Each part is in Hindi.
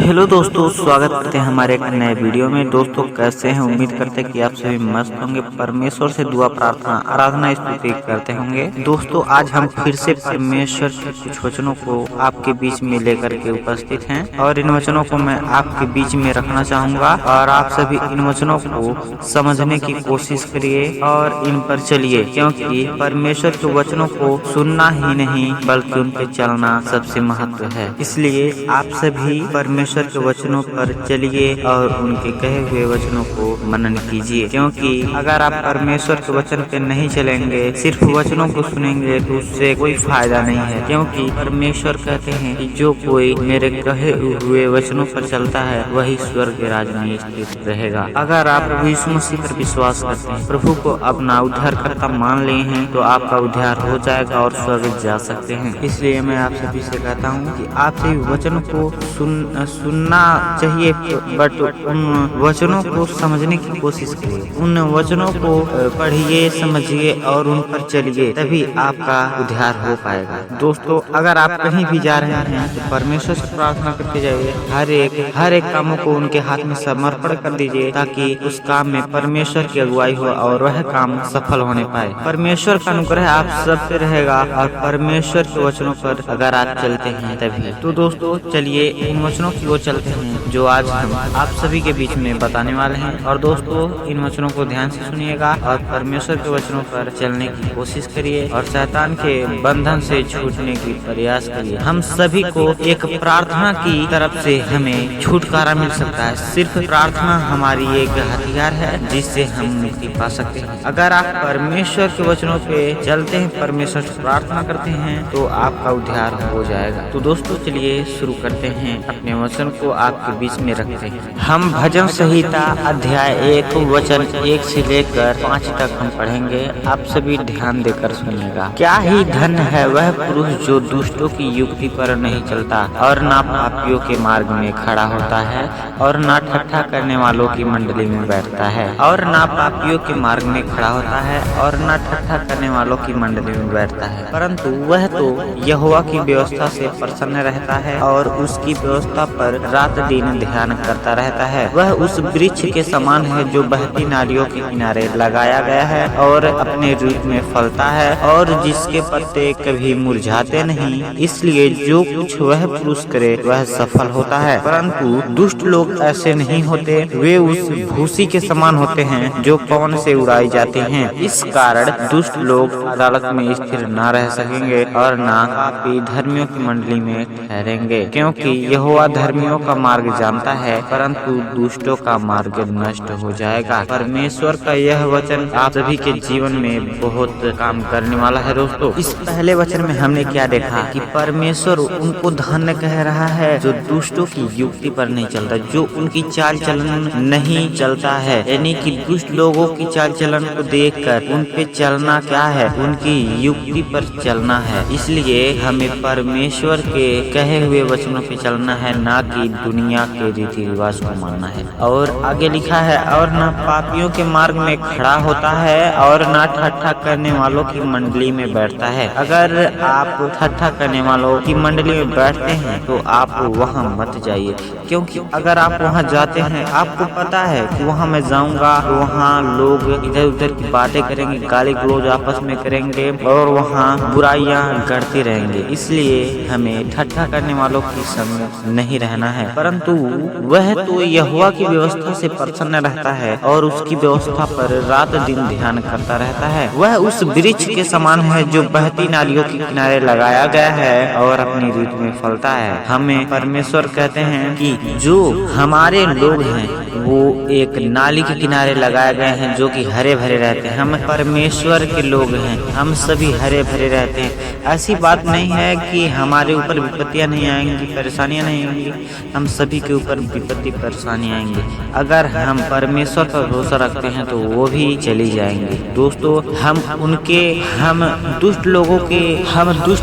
हेलो दोस्तों, स्वागत करते हैं हमारे एक नए वीडियो में। दोस्तों कैसे हैं? उम्मीद करते हैं कि आप सभी मस्त होंगे। परमेश्वर से दुआ प्रार्थना आराधना स्तुति करते होंगे। दोस्तों आज हम फिर से परमेश्वर के कुछ वचनों को आपके बीच में लेकर के उपस्थित हैं और इन वचनों को मैं आपके बीच में रखना चाहूँगा और आप सभी इन वचनों को समझने की कोशिश करिए और इन पर चलिए, क्योंकि परमेश्वर के वचनों को सुनना ही नहीं बल्कि उन पर चलना सबसे महत्व है। इसलिए आप सभी परमेश्वर के वचनों पर चलिए और उनके कहे हुए वचनों को मनन कीजिए, क्योंकि अगर आप परमेश्वर के वचन पे नहीं चलेंगे, सिर्फ वचनों को सुनेंगे तो उससे कोई फायदा नहीं है। क्योंकि परमेश्वर कहते हैं कि जो कोई मेरे कहे हुए वचनों पर चलता है वही स्वर्ग के राज में स्थित रहेगा। अगर आप प्रभु यीशु मसीह पर विश्वास करते हैं, प्रभु को अपना उद्धारकर्ता मान लिए हैं, तो आपका उद्धार हो जाएगा और स्वर्ग जा सकते हैं। इसलिए मैं आप सभी से कहता हूँ कि आप सभी वचन को सुनना चाहिए, बट उन वचनों को समझने की कोशिश करिए। उन वचनों को पढ़िए, समझिए और उन पर चलिए, तभी आपका उद्धार हो पाएगा। दोस्तों अगर आप कहीं भी जा रहे हैं तो परमेश्वर से प्रार्थना करते जाइए। हर एक कामों को उनके हाथ में समर्पण कर दीजिए, ताकि उस काम में परमेश्वर की अगुवाई हो और वह काम सफल होने पाए। परमेश्वर का अनुग्रह आप सब पे रहेगा और परमेश्वर के वचनों पर अगर आप चलते हैं तभी। तो दोस्तों चलिए इन वचनों की ओर चलते हैं जो आज हम आप सभी के बीच में बताने वाले हैं। और दोस्तों इन वचनों को ध्यान से सुनिएगा और परमेश्वर के वचनों पर चलने की कोशिश करिए और शैतान के बंधन से छूटने की प्रयास करिए। हम सभी को एक प्रार्थना की तरफ से हमें छुटकारा मिल सकता है। सिर्फ प्रार्थना हमारी एक हथियार है जिससे हम मुक्ति पा सकते हैं। अगर आप परमेश्वर के वचनों पे चलते हैं, परमेश्वर से प्रार्थना करते हैं, तो आपका उद्धार हो जाएगा। तो दोस्तों चलिए शुरू करते हैं, अपने वचन को आपके बीच में रखते हैं। हम भजन संहिता अध्याय 1 वचन 1 से लेकर 5 तक हम पढ़ेंगे। आप सभी ध्यान देकर सुनिएगा। क्या ही धन्य है वह पुरुष जो दुष्टों की युक्ति पर नहीं चलता और ना पापियों के मार्ग में खड़ा होता है और ना ठट्ठा करने वालों की मंडली में बैठता है और ना पापियों के मार्ग में खड़ा होता है और ना ठट्ठा करने वालों की मंडली में बैठता है, परंतु वह तो यहोवा की व्यवस्था से प्रसन्न रहता है और उसकी व्यवस्था पर रात दिन ध्यान करता रहता है। वह उस वृक्ष के समान है जो बहती नालियों के किनारे लगाया गया है और अपने रूप में फलता है और जिसके पत्ते कभी मुरझाते नहीं। इसलिए जो कुछ वह पुरुष करे वह सफल होता है। परंतु दुष्ट लोग ऐसे नहीं होते, वे उस भूसी के समान होते हैं जो पवन से उड़ाई जाते हैं। इस कारण दुष्ट लोग अदालत में स्थिर न रह सकेंगे और न पापी धर्मियों की मंडली में ठहरेंगे, क्योंकि यहोवा धर्मियों का मार्ग जानता है परंतु दुष्टों का मार्ग नष्ट हो जाएगा। परमेश्वर का यह वचन आप सभी के जीवन में बहुत काम करने वाला है। दोस्तों इस पहले वचन में हमने क्या देखा कि परमेश्वर उनको धन्य कह रहा है जो दुष्टों की युक्ति पर नहीं चलता, जो उनकी चाल चलन नहीं चलता है। यानी कि दुष्ट लोगों की चाल चलन को देखकर उन पे चलना क्या है, उनकी युक्ति पर चलना है। इसलिए हमें परमेश्वर के कहे हुए वचनों पे चलना है, ना कि दुनिया के रीति रिवाज को मानना है। और आगे लिखा है और ना पापियों के मार्ग में खड़ा होता है और ना ठट्ठा करने वालों की मंडली में बैठता है। अगर आप ठट्ठा करने वालों की मंडली में बैठते हैं तो आप वहां मत जाइए, क्योंकि अगर आप वहां जाते हैं आपको पता है कि वहां मैं जाऊंगा तो वहां लोग इधर उधर की बातें करेंगे, गाली गलौज आपस में करेंगे और वहां बुराइयां गढ़ते रहेंगे। इसलिए हमें ठट्ठा करने वालों की संग नहीं रहना है, परंतु वह तो यहोवा की व्यवस्था से प्रसन्न रहता है और उसकी व्यवस्था पर रात दिन ध्यान करता रहता है। वह उस वृक्ष के समान है जो बहती नालियों के किनारे लगाया गया है और अपनी ऋतु में फलता है। हमें परमेश्वर कहते हैं कि जो हमारे लोग हैं वो एक नाली के किनारे लगाए गए हैं जो कि हरे भरे रहते हैं। हम परमेश्वर के लोग हैं, हम सभी हरे भरे रहते हैं। ऐसी बात नहीं है कि हमारे ऊपर विपत्तियां नहीं आएंगी, परेशानियां नहीं आएंगी, हम सभी के ऊपर विपत्ति परेशानी आएंगी। अगर हम परमेश्वर पर भरोसा रखते हैं तो वो भी चली जाएंगे। दोस्तों हम दुष्ट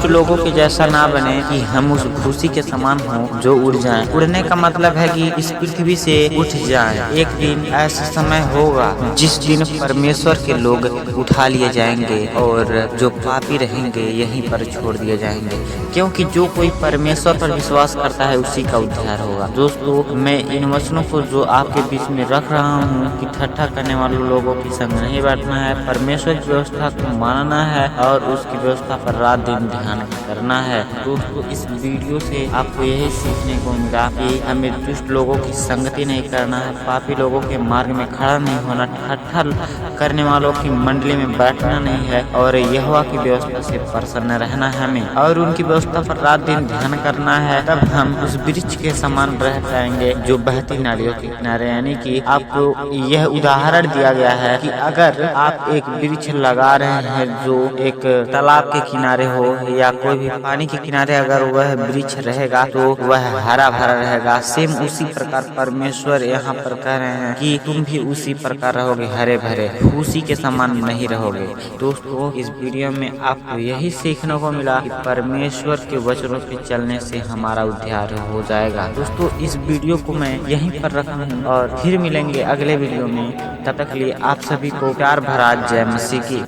लोगों के जैसा ना बने कि हम उस भूसी के समान हो जो उड़ जाएं। उड़ने का मतलब है कि इस पृथ्वी से उठ जाएं। एक दिन ऐसा समय होगा जिस दिन परमेश्वर के लोग उठा लिए जाएंगे और जो पापी रहेंगे यहीं पर छोड़ दिए जाएंगे, क्योंकि जो कोई परमेश्वर पर विश्वास करता है उसी का उद्धार होगा। दोस्तों मैं इन वचनों को जो आपके बीच में रख रहा हूँ कि ठट्ठा करने वाले लोगों की संग नहीं बैठना है, परमेश्वर की व्यवस्था को मानना है और उसकी व्यवस्था पर रात दिन ध्यान करना है। दोस्तों इस वीडियो से आपको यही सीखने को मिला कि हमें दुष्ट लोगों की संगति नहीं करना है, पापी लोगों के मार्ग में खड़ा नहीं होना, ठट्ठा करने वालों की मंडली में बैठना नहीं है और यहोवा की व्यवस्था से प्रसन्न रहना है हमें और उनकी व्यवस्था पर रात दिन ध्यान करना है। तब हम उस वृक्ष के समान रह जाएंगे जो बहती नालियों के किनारे। यानी कि आपको यह उदाहरण दिया गया है कि अगर आप एक वृक्ष लगा रहे हैं जो एक तालाब के किनारे हो या कोई भी पानी के किनारे, अगर वह वृक्ष रहेगा तो वह हरा भरा रहेगा। सेम उसी प्रकार परमेश्वर यहाँ पर कह रहे हैं कि तुम भी उसी प्रकार रहोगे, हरे भरे, उसी के समान नहीं रहोगे। दोस्तों इस वीडियो में आपको यही सीखने को मिला कि परमेश्वर के वचनों पे चलने से हमारा उद्धार हो जाएगा। दोस्तों इस वीडियो को मैं यहीं पर रखा हूँ और फिर मिलेंगे अगले वीडियो में। तब तक के लिए आप सभी को प्यार भरा जय मसीह की।